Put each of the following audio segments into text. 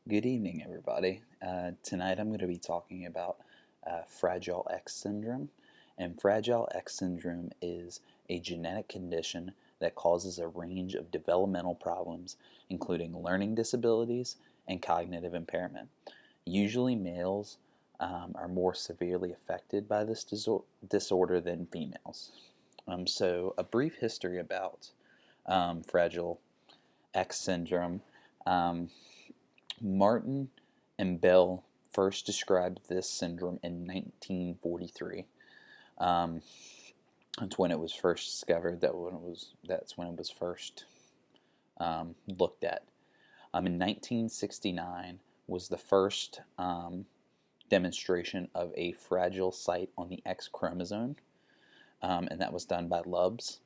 Good evening, everybody. Tonight I'm going to be talking about Fragile X syndrome. And Fragile X syndrome is a genetic condition that causes a range of developmental problems, including learning disabilities and cognitive impairment. Usually, males are more severely affected by this disorder than females. So, a brief history about Fragile X syndrome. Um, Martin and Bell first described this syndrome in 1943. Um, that's when it was first discovered. That's when it was first looked at. In 1969 was the first demonstration of a fragile site on the X chromosome, and that was done by Lubbs.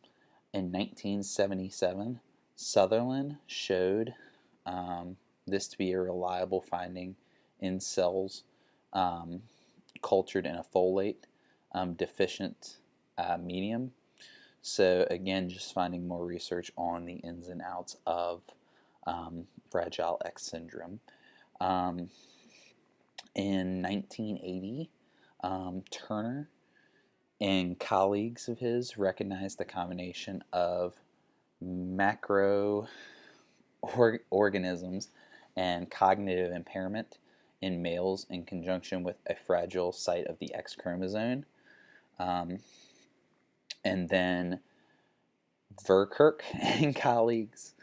In 1977, Sutherland showed um, this to be a reliable finding in cells um, cultured in a folate deficient medium. So, again, just finding more research on the ins and outs of Fragile X syndrome. Um, in 1980, Turner and colleagues of his recognized the combination of macro organisms and cognitive impairment in males in conjunction with a fragile site of the X chromosome. Um, and then Verkerk and colleagues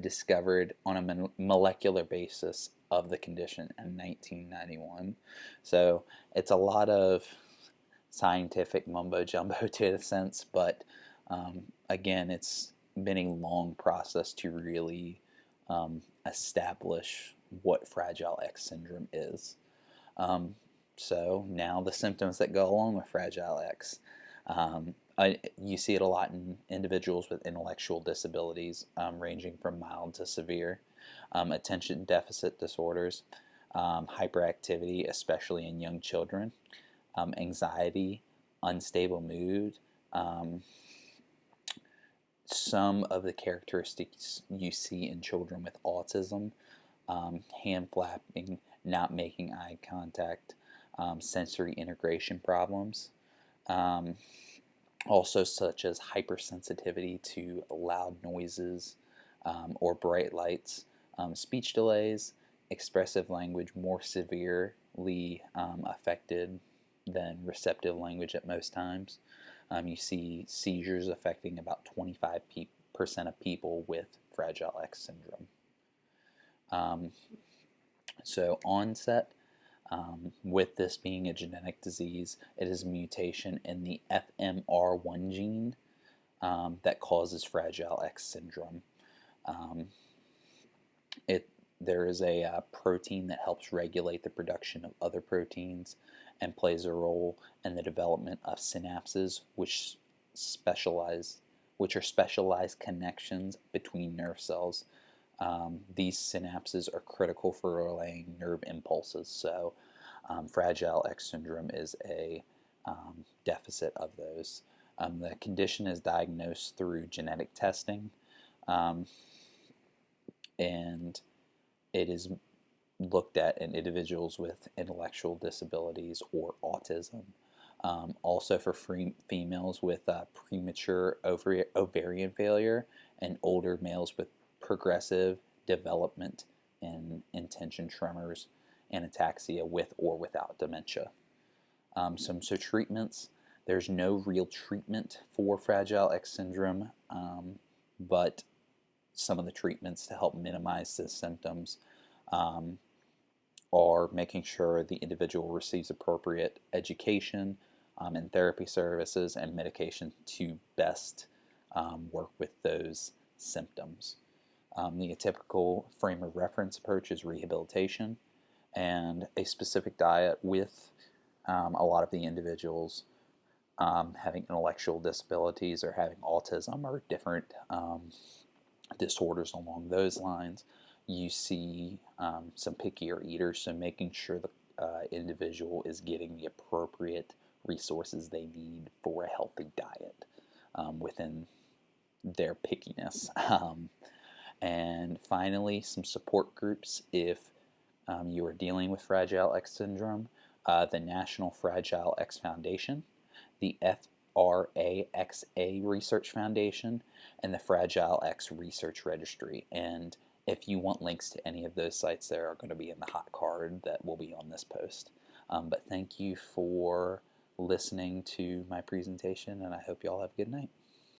discovered on a molecular basis of the condition in 1991. So it's a lot of scientific mumbo jumbo to a sense, but again, it's been a long process to really establish what Fragile X syndrome is. Um, so now the symptoms that go along with Fragile X. You see it a lot in individuals with intellectual disabilities, ranging from mild to severe, attention deficit disorders, hyperactivity, especially in young children, anxiety, unstable mood. Um, some of the characteristics you see in children with autism, hand flapping, not making eye contact, sensory integration problems, um, also such as hypersensitivity to loud noises or bright lights, speech delays, expressive language more severely affected than receptive language at most times. You see seizures affecting about 25% of people with Fragile X syndrome. Um, so onset, with this being a genetic disease, it is a mutation in the FMR1 gene that causes Fragile X syndrome. Um, it There is a protein that helps regulate the production of other proteins and plays a role in the development of synapses, specialize, which are specialized connections between nerve cells. These synapses are critical for relaying nerve impulses. So, Fragile X syndrome is a deficit of those. The condition is diagnosed through genetic testing, um, and it is looked at in individuals with intellectual disabilities or autism. Also for females with premature ovarian failure and older males with progressive development in intention tremors and ataxia with or without dementia. So treatments, there's no real treatment for Fragile X syndrome, but some of the treatments to help minimize the symptoms um, are making sure the individual receives appropriate education and therapy services and medication to best work with those symptoms. The typical frame of reference approach is rehabilitation and a specific diet with a lot of the individuals having intellectual disabilities or having autism or different disorders along those lines. You see some pickier eaters, so making sure the individual is getting the appropriate resources they need for a healthy diet within their pickiness. And finally, some support groups if you are dealing with Fragile X syndrome, the National Fragile X Foundation, the FRAXA Research Foundation, and the Fragile X Research Registry. And if you want links to any of those sites, they are going to be in the hot card that will be on this post. But thank you for listening to my presentation, and I hope you all have a good night.